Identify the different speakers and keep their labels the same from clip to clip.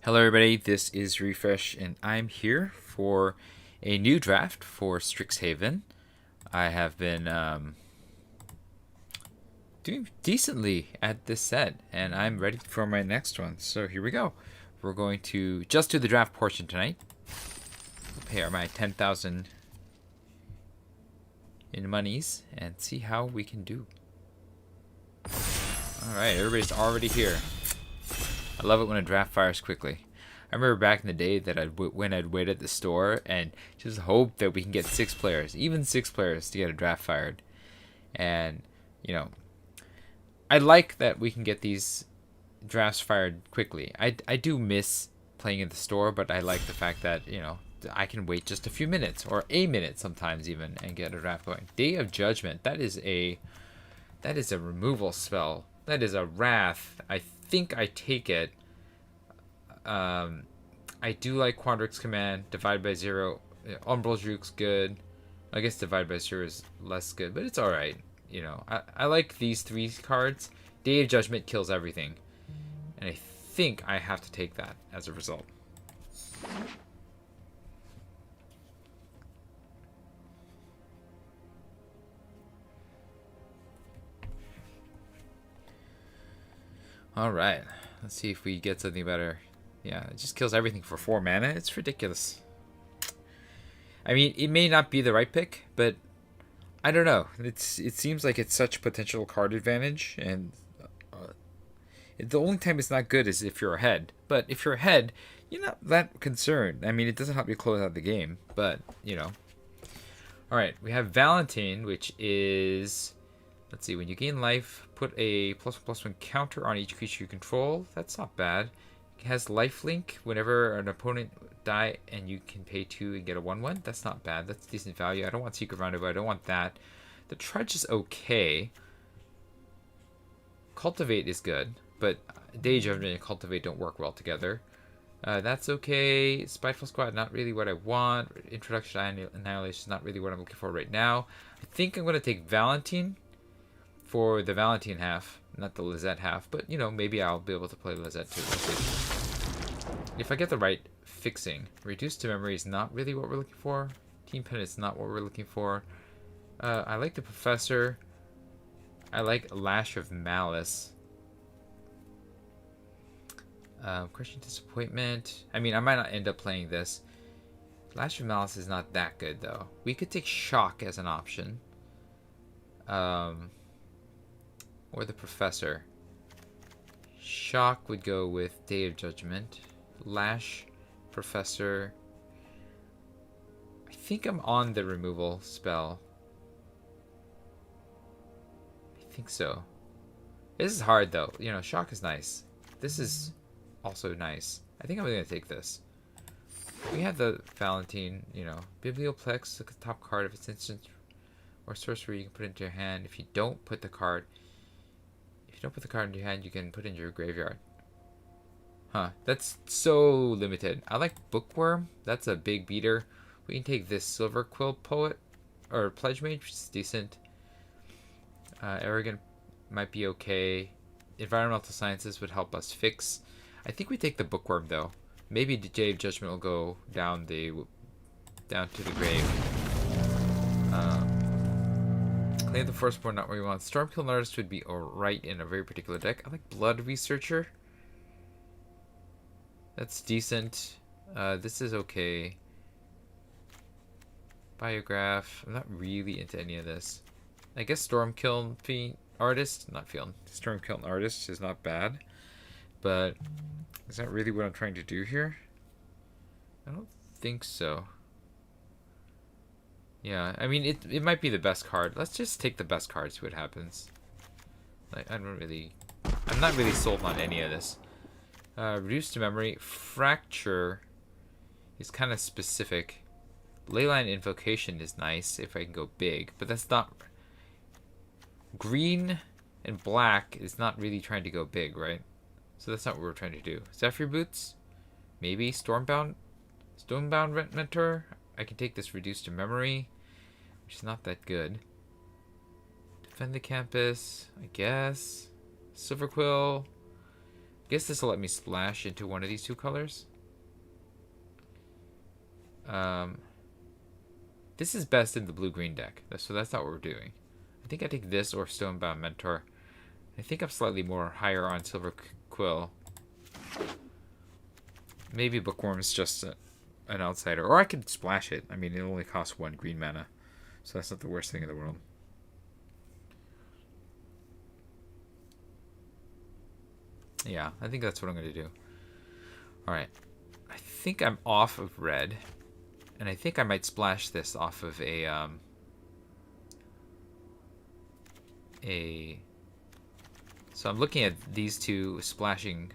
Speaker 1: Hello everybody, this is Refresh and I'm here for a new draft for Strixhaven. I have been doing decently at this set and I'm ready for my next one. So here we go. We're going to just do the draft portion tonight. Pay my 10,000 in monies and see how we can do. Alright, everybody's already here. I love it when a draft fires quickly. I remember back in the day that when I'd wait at the store and just hope that we can get 6 players, even 6 players to get a draft fired. And, you know, I like that we can get these drafts fired quickly. I do miss playing in the store, but I like the fact that, you know, I can wait just a few minutes or a minute sometimes even and get a draft going. Day of Judgment, that is a removal spell. That is a wrath. I think I take it. I do like Quandrix Command. Divide by 0. Umbral Juke's good. I guess Divide by 0 is less good, but it's alright. You know, I like these 3 cards. Day of Judgment kills everything. And I think I have to take that as a result. Alright, let's see if we get something better. Yeah, it just kills everything for 4 mana. It's ridiculous. I mean, it may not be the right pick, but I don't know. It seems like it's such potential card advantage, and the only time it's not good is if you're ahead. But if you're ahead, you're not that concerned. I mean, it doesn't help you close out the game, but, you know. Alright, we have Valentine, which is... Let's see, when you gain life, put a +1/+1 counter on each creature you control. That's not bad. It has lifelink whenever an opponent die and you can pay 2 and get a 1/1. That's not bad. That's decent value. I don't want Secret Roundabout. I don't want that. The Trudge is okay. Cultivate is good, but Day of Judgment and Cultivate don't work well together. That's okay. Spiteful Squad, not really what I want. Introduction to Annihilation is not really what I'm looking for right now. I think I'm going to take Valentine for the Valentine half, not the Lizette half, but, you know, maybe I'll be able to play Lizette too. If I get the right fixing. Reduced to Memory is not really what we're looking for. Team Pen is not what we're looking for. I like the Professor. I like Lash of Malice. Crushing Disappointment. I mean, I might not end up playing this. Lash of Malice is not that good, though. We could take Shock as an option. Or the Professor. Shock would go with Day of Judgment. Lash, Professor. I think I'm on the removal spell. I think so. This is hard though. You know, Shock is nice. This is also nice. I think I'm going to take this. We have the Valentine, you know. Biblioplex, look at the top card. If it's instant or sorcery, you can put it into your hand. If you don't put the card... Don't put the card in your hand, you can put it in your graveyard. Huh, that's so limited. I like Bookworm. That's a big beater. We can take this Silver Quill Poet, or Pledge Mage, which is decent. Arrogant might be okay. Environmental Sciences would help us fix. I think we take the Bookworm, though. Maybe the Day of Judgment will go down to the grave. Claim the Firstborn, not where you want. Stormkill Artist would be alright in a very particular deck. I like Blood Researcher. That's decent. This is okay. Biograph. I'm not really into any of this. I guess Stormkill Artist, not Field. Stormkill Artist is not bad. But is that really what I'm trying to do here? I don't think so. Yeah, I mean, it might be the best card. Let's just take the best card, see what happens. Like, I'm not really sold on any of this. Reduced to Memory. Fracture is kind of specific. Leyline Invocation is nice if I can go big, but that's not... Green and black is not really trying to go big, right? So that's not what we're trying to do. Zephyr Boots? Maybe. Stormbound Mentor? I can take this Reduced to Memory, which is not that good. Defend the Campus, I guess. Silverquill. guess this will let me splash into one of these two colors. This is best in the blue-green deck, so that's not what we're doing. I think I take this or Stonebound Mentor. I think I'm slightly more higher on Silver Quill. Maybe Bookworm's just an outsider. Or I could splash it. I mean, it only costs 1 green mana, so that's not the worst thing in the world. Yeah, I think that's what I'm going to do. Alright. I think I'm off of red. And I think I might splash this off of a so I'm looking at these two splashing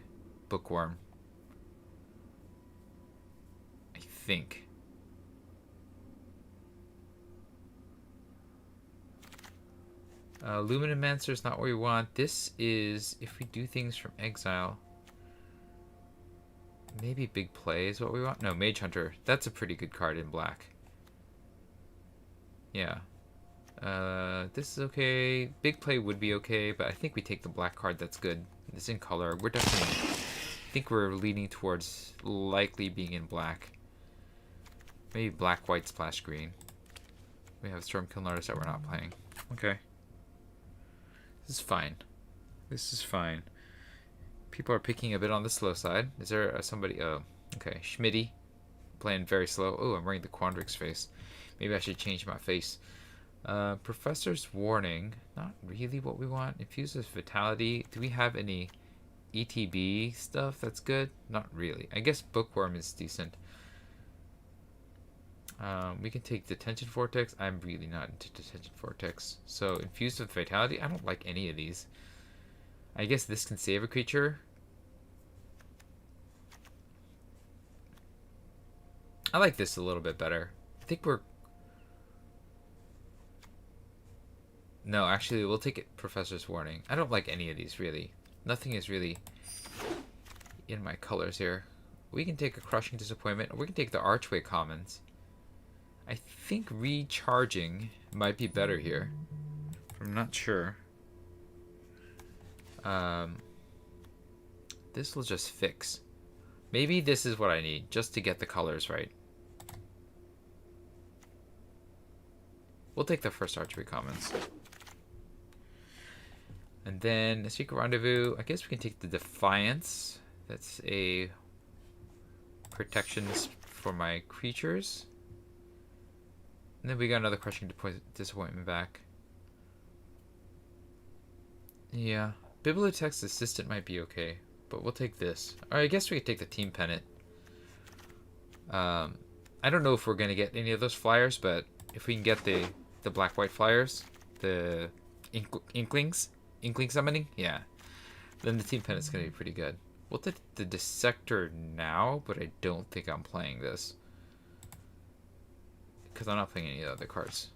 Speaker 1: Bookworm. I think. Luminomancer is not what we want. This is, if we do things from exile, maybe Big Play is what we want. No, Mage Hunter. That's a pretty good card in black. Yeah. This is okay. Big Play would be okay, but I think we take the black card. That's good. It's in color. We're definitely... I think we're leaning towards likely being in black. Maybe black, white, splash green. We have Stormkill Notice that we're not playing. Okay. This is fine. This is fine. People are picking a bit on the slow side. Is there somebody... Oh, okay. Schmitty. Playing very slow. Oh, I'm wearing the Quandrix face. Maybe I should change my face. Professor's Warning. Not really what we want. Infuses Vitality. Do we have any ETB stuff that's good? Not really. I guess Bookworm is decent. We can take Detention Vortex. I'm really not into Detention Vortex. So, Infused with Vitality. I don't like any of these. I guess this can save a creature. I like this a little bit better. I think we're... No, actually, we'll take it Professor's Warning. I don't like any of these, really. Nothing is really in my colors here. We can take a Crushing Disappointment, or we can take the Archway Commons. I think recharging might be better here. I'm not sure. This will just fix. Maybe this is what I need, just to get the colors right. We'll take the first Archery Commons. And then a Secret Rendezvous. I guess we can take the Defiance. That's a protection for my creatures. And then we got another Crushing Disappointment back. Yeah. Bibliotech's Assistant might be okay, but we'll take this. Or I guess we could take the Team Pennant. I don't know if we're going to get any of those flyers, but if we can get the black-white flyers, the Inkling Summoning, yeah, then the Team Pennant's going to be pretty good. We'll take the Dissector now, but I don't think I'm playing this. Because I'm not playing any of the other cards.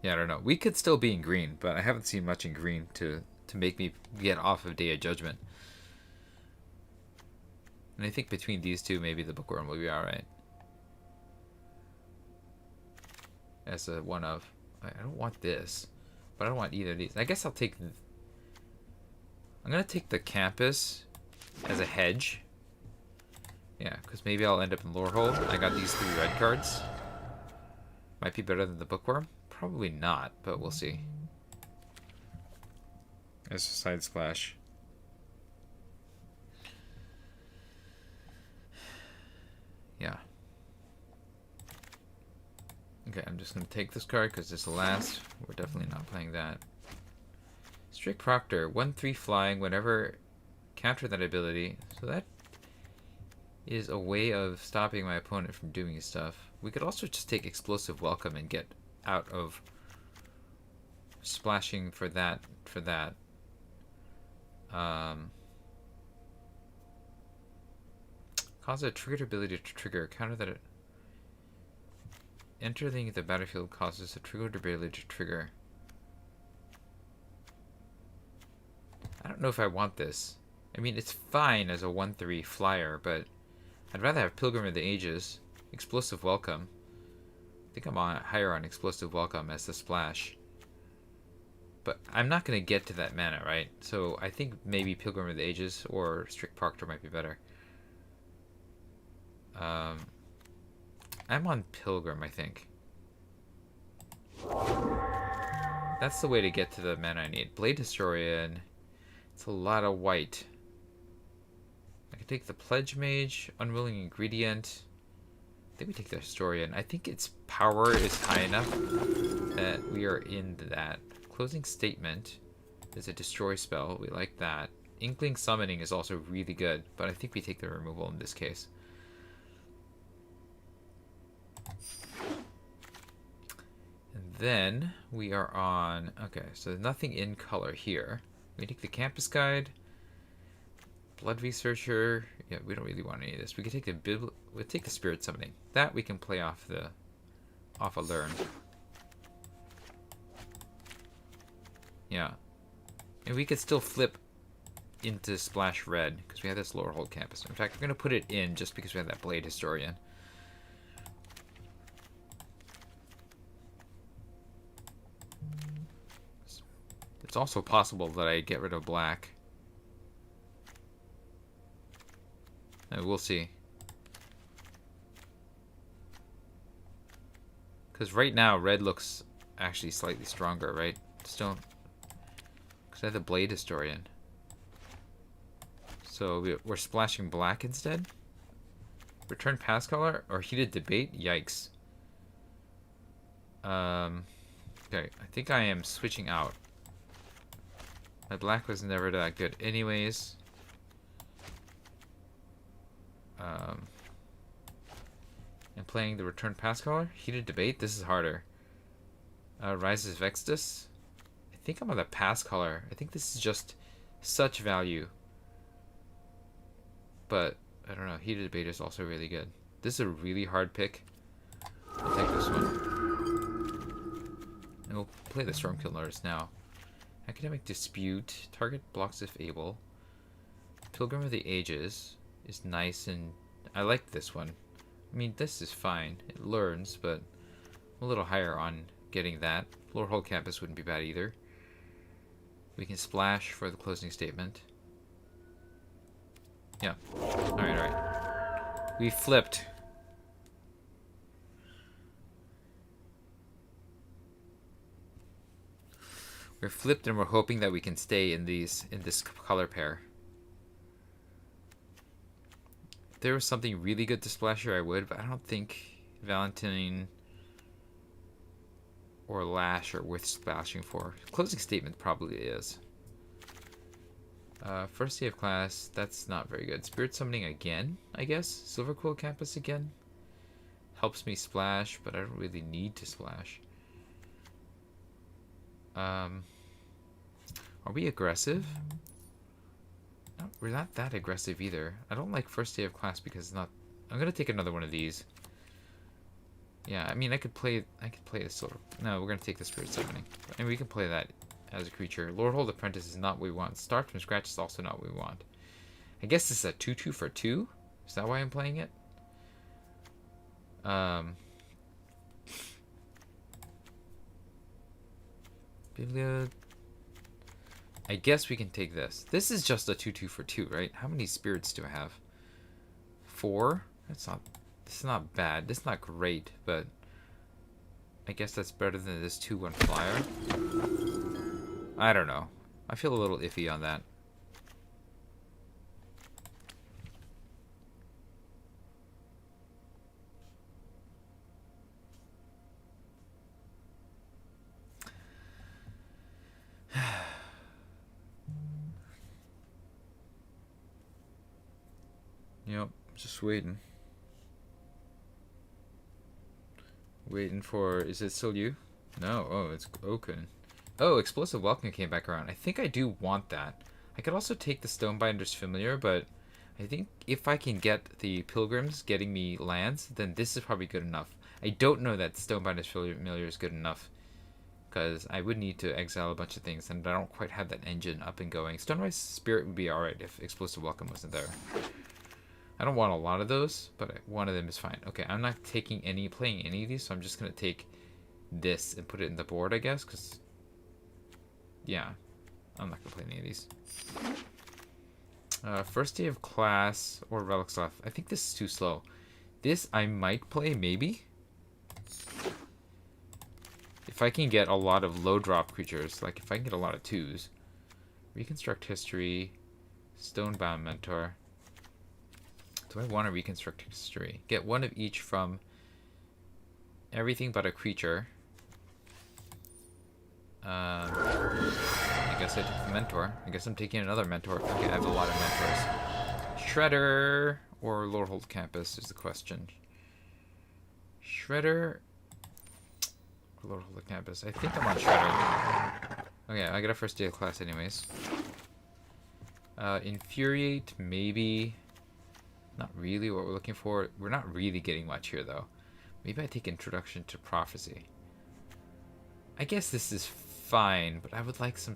Speaker 1: Yeah, I don't know. We could still be in green, but I haven't seen much in green to make me get off of Day of Judgment. And I think between these two, maybe the Bookworm will be alright. As a one of. I don't want this, but I don't want either of these. I guess I'll take... I'm going to take the Campus as a hedge. Yeah, because maybe I'll end up in Lorehold. I got these 3 red cards. Might be better than the Bookworm. Probably not, but we'll see. As a side splash. Yeah. Okay, I'm just going to take this card because this will last. We're definitely not playing that. Strict Proctor. 1/3 flying whenever... Counter that ability. So that is a way of stopping my opponent from doing stuff. We could also just take Explosive Welcome and get out of splashing for that. Cause a triggered ability to trigger. Counter that. Entering the battlefield causes a triggered ability to trigger. I don't know if I want this. I mean, it's fine as a 1/3 flyer, but I'd rather have Pilgrim of the Ages. Explosive Welcome. I think I'm higher on Explosive Welcome as the splash. But I'm not going to get to that mana, right? So I think maybe Pilgrim of the Ages or Strict Proctor might be better. I'm on Pilgrim, I think. That's the way to get to the mana I need. Blade Historian. It's a lot of white. I can take the Pledge Mage, Unwilling Ingredient. I think we take the Historian. I think its power is high enough that we are in that. Closing Statement is a destroy spell. We like that. Inkling Summoning is also really good, but I think we take the removal in this case. And then we are on... Okay, so nothing in color here. We take the Campus Guide. Blood Researcher. Yeah, we don't really want any of this. We could take the we'll take the Spirit Summoning. That we can play off a learn. Yeah. And we could still flip into Splash Red because we have this Lower Hold Campus. In fact, we're going to put it in just because we have that Blade Historian. It's also possible that I get rid of black. We'll see. Because right now, red looks actually slightly stronger, right? Just don't... Because I have the Blade Historian. So we're splashing black instead? Return Pass Color or Heated Debate? Yikes. Okay, I think I am switching out. My black was never that good anyways. And playing the Return Pass Color? Heated Debate? This is harder. Rises Vextus? I think I'm on the Pass Color. I think this is just such value. But, I don't know. Heated Debate is also really good. This is a really hard pick. I'll take this one. And we'll play the Stormkill Notice now. Academic Dispute. Target blocks if able. Pilgrim of the Ages is nice, and I like this one. I mean, this is fine. It learns, but I'm a little higher on getting that. Lower Hold Campus wouldn't be bad either. We can splash for the closing statement. Yeah. Alright, alright. We flipped. We're flipped and we're hoping that we can stay in this color pair. If there was something really good to splash here, I would, but I don't think Valentine or Lash are worth splashing for. Closing Statement probably is. First day of class, that's not very good. Spirit Summoning again, I guess. Silver Quill Campus again. Helps me splash, but I don't really need to splash. Are we aggressive? No, we're not that aggressive either. I don't like first day of class because it's not... I'm gonna take another one of these. Yeah, I mean, I could play the silver... No, we're gonna take the Spirit Summoning. And we can play that as a creature. Lord Hold Apprentice is not what we want. Start from scratch is also not what we want. I guess this is a 2/2 for 2? Is that why I'm playing it? I guess we can take this. This is just a 2/2 for 2, right? How many spirits do I have? 4? This is not bad. This is not great, but I guess that's better than this 2/1 flyer. I don't know. I feel a little iffy on that. Yep, just waiting. Waiting for... Is it still you? No. Oh, it's Oaken. Oh, Explosive Welcome came back around. I think I do want that. I could also take the Stonebinder's Familiar, but I think if I can get the Pilgrims getting me lands, then this is probably good enough. I don't know that Stonebinder's Familiar is good enough, because I would need to exile a bunch of things, and I don't quite have that engine up and going. Stonerise Spirit would be alright if Explosive Welcome wasn't there. I don't want a lot of those, but one of them is fine. Okay, I'm not playing any of these, so I'm just going to take this and put it in the board, I guess, because yeah, I'm not gonna play any of these. First day of class or relics left. I think this is too slow. This I might play, maybe. If I can get a lot of low drop creatures, like if I can get a lot of 2s. Reconstruct history, Stonebound Mentor. Do I want to reconstruct history? Get one of each from everything but a creature. I guess I took the mentor. I guess I'm taking another mentor. Okay, I have a lot of mentors. Shredder or Lorehold Campus is the question. Shredder or Lorehold Campus. I think I'm on Shredder. Okay, I got a first day of class anyways. Infuriate, maybe. Not really what we're looking for. We're not really getting much here, though. Maybe I take Introduction to Prophecy. I guess this is fine, but I would like some...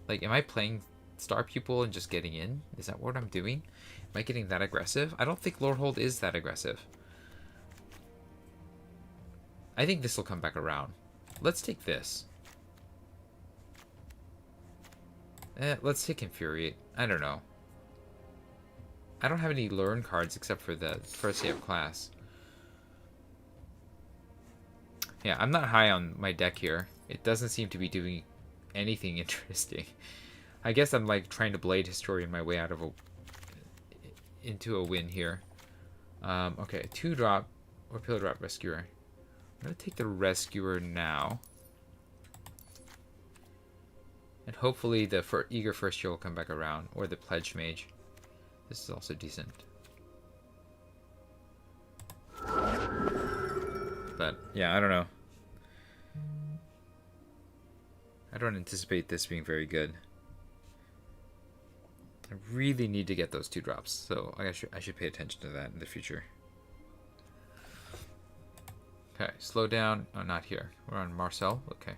Speaker 1: Like, am I playing Star Pupil and just getting in? Is that what I'm doing? Am I getting that aggressive? I don't think Lorehold is that aggressive. I think this will come back around. Let's take this. Let's take Infuriate. I don't know. I don't have any learn cards except for the first day of class. Yeah, I'm not high on my deck here. It doesn't seem to be doing anything interesting. I guess I'm like trying to Blade Historian my way out of into a win here. Okay, 2-drop or Pillar Drop Rescuer. I'm gonna take the Rescuer now. And hopefully the Eager First Year will come back around. Or the Pledge Mage. This is also decent. But, yeah, I don't know. I don't anticipate this being very good. I really need to get those 2-drops. So I should pay attention to that in the future. Okay, slow down. Oh, not here. We're on Marcel. Okay.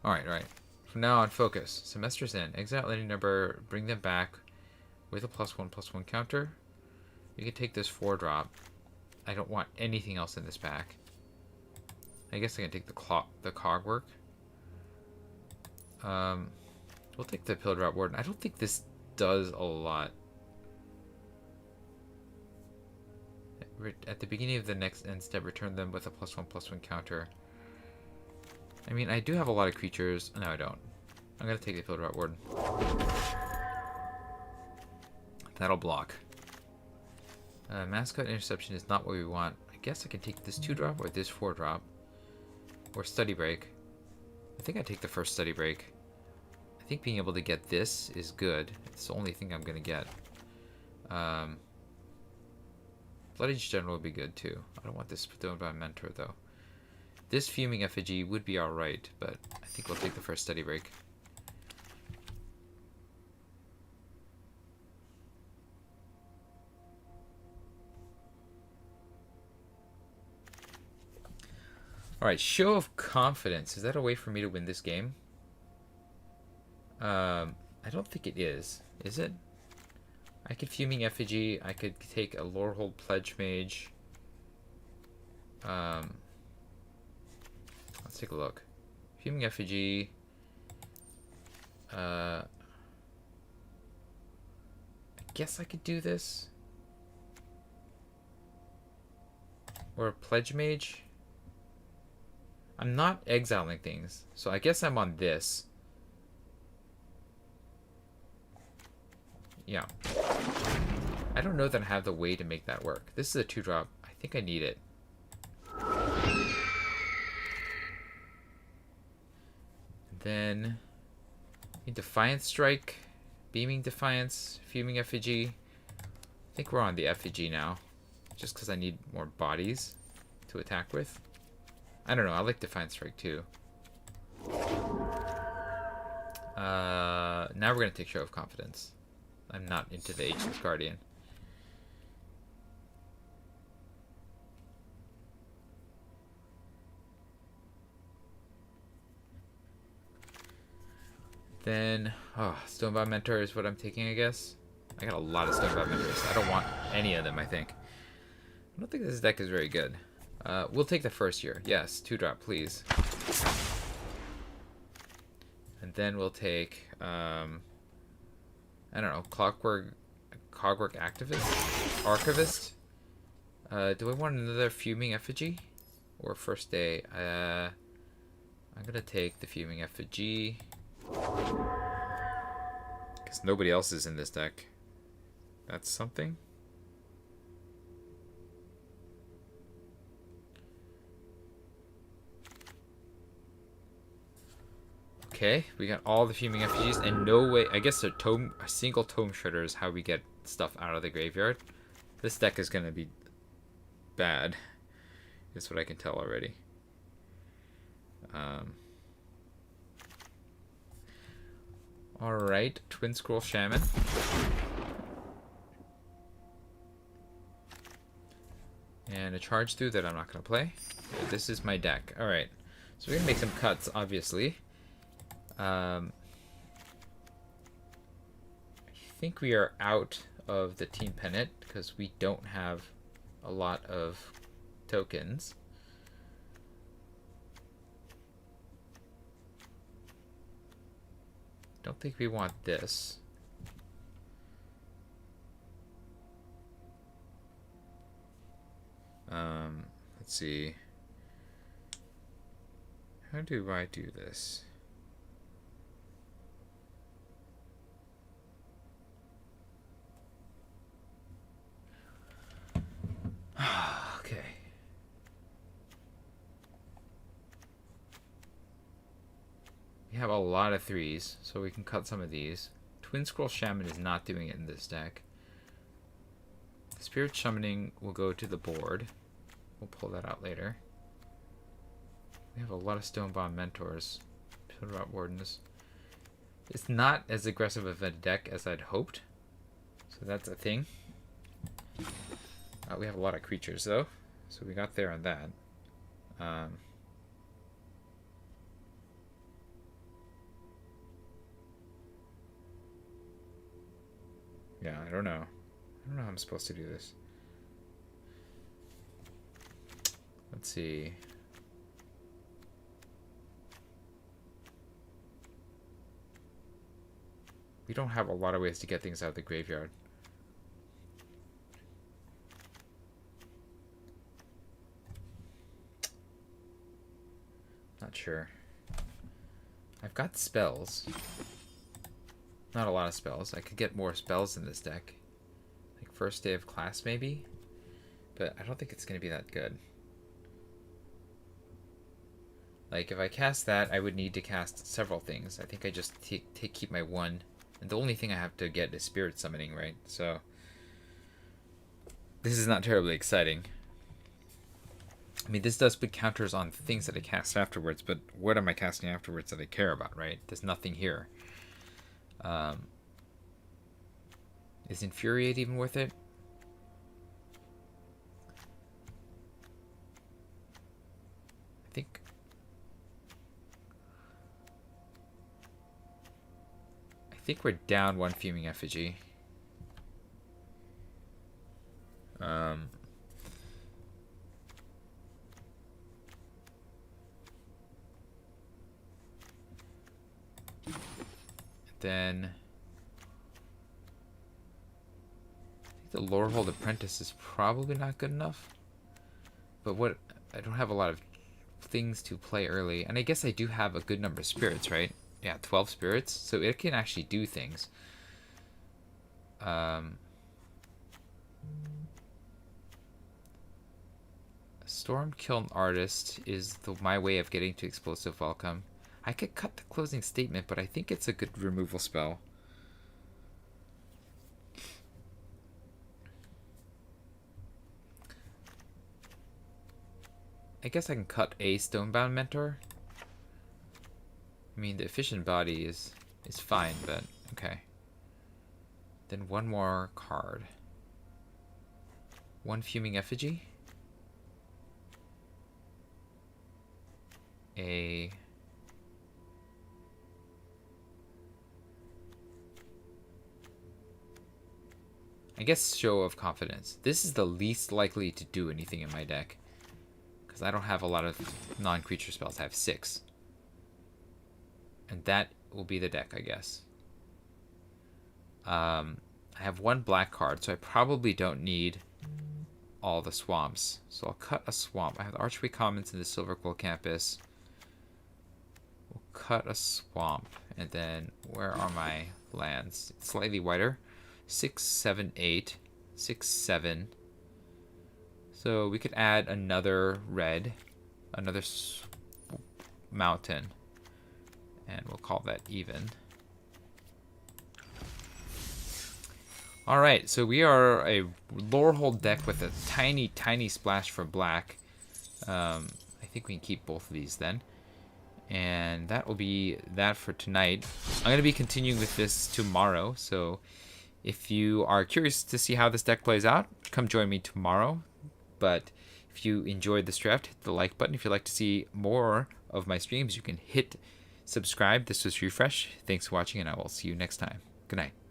Speaker 1: Alright. From now on, focus. Semester's end. Exile any number, bring them back with a +1/+1 counter. You can take this 4-drop. I don't want anything else in this pack. I guess I can take the Cogwork. We'll take the Pillar Drop Warden. I don't think this does a lot. At the beginning of the next end step, return them with a +1/+1 counter. I mean, I do have a lot of creatures. No, I don't. I'm going to take the Pillar Drop Warden. That'll block. Mascot Interception is not what we want. I guess I can take this 2-drop or this 4-drop. Or Study Break. I think I take the first Study Break. I think being able to get this is good. It's the only thing I'm going to get. Bloodage General would be good too. I don't want this thrown by a Mentor though. This Fuming Effigy would be alright, but I think we'll take the first Study Break. Alright, Show of Confidence. Is that a way for me to win this game? I don't think it is. Is it? I could Fuming Effigy. I could take a Lorehold Pledge Mage. Let's take a look. Fuming Effigy. I guess I could do this. Or a Pledge Mage. I'm not exiling things, so I guess I'm on this. Yeah. I don't know that I have the way to make that work. This is a 2-drop. I think I need it. Then Defiance Strike, Beaming Defiance, Fuming Effigy. I think we're on the Effigy now, just because I need more bodies to attack with. I don't know, I like Defiance Strike too. Now we're going to take Show of Confidence. I'm not into the Ageless Guardian. Then, Stonebound Mentor is what I'm taking, I guess. I got a lot of Stonebound Mentors. I don't want any of them, I think. I don't think this deck is very good. We'll take the first here. Yes, 2-drop, please. And then we'll take, I don't know, Cogwork Activist? Archivist? Do I want another Fuming Effigy? Or First Day? I'm gonna take the Fuming Effigy. Because nobody else is in this deck. That's something. Okay, we got all the Fuming Effigies, and no way. I guess a single Tome Shredder is how we get stuff out of the graveyard. This deck is gonna be bad. That's what I can tell already. Alright, Twin Scroll Shaman. And a charge through that I'm not going to play. This is my deck. Alright, so we're going to make some cuts, obviously. I think we are out of the Team Pennant because we don't have a lot of tokens. Don't think we want this. Let's see. How do I do this? Okay. We have a lot of 3s, so we can cut some of these. Twin Scroll Shaman is not doing it in this deck. Spirit Summoning will go to the board. We'll pull that out later. We have a lot of Stonebound Mentors. Pillar Wardens. It's not as aggressive of a deck as I'd hoped. So that's a thing. We have a lot of creatures though. So we got there on that. Yeah, I don't know. I don't know how I'm supposed to do this. Let's see. We don't have a lot of ways to get things out of the graveyard. Not sure. I've got spells. Not a lot of spells. I could get more spells in this deck. Like First Day of Class maybe? But I don't think it's going to be that good. Like if I cast that, I would need to cast several things. I think I just keep my one. And the only thing I have to get is Spirit Summoning, right? So this is not terribly exciting. I mean, this does put counters on things that I cast afterwards, but what am I casting afterwards that I care about, right? There's nothing here. Is Infuriate even worth it? I think we're down one Fuming Effigy. Then I think the Lorehold Apprentice is probably not good enough. But what I don't have a lot of things to play early, and I guess I do have a good number of spirits, right? Yeah, 12 spirits, so it can actually do things. Stormkiln Artist is my way of getting to Explosive Welcome. I could cut the Closing Statement, but I think it's a good removal spell. I guess I can cut a Stonebound Mentor. I mean, the Efficient Body is fine, but okay. Then one more card. One Fuming Effigy. I guess Show of Confidence. This is the least likely to do anything in my deck. because I don't have a lot of non-creature spells. I have 6. And that will be the deck, I guess. I have 1 black card, so I probably don't need all the swamps. So I'll cut a swamp. I have the Archway Commons and the Silver Quill Campus. We'll cut a swamp. And then where are my lands? It's slightly wider. 6, 7, 8. 6, 7. So we could add another red. Another mountain. And we'll call that even. Alright, so we are a Lorehold deck with a tiny, tiny splash for black. I think we can keep both of these then. And that will be that for tonight. I'm going to be continuing with this tomorrow, so if you are curious to see how this deck plays out, come join me tomorrow. But if you enjoyed this draft, hit the like button. If you'd like to see more of my streams, you can hit subscribe. This was Refresh. Thanks for watching, and I will see you next time. Good night.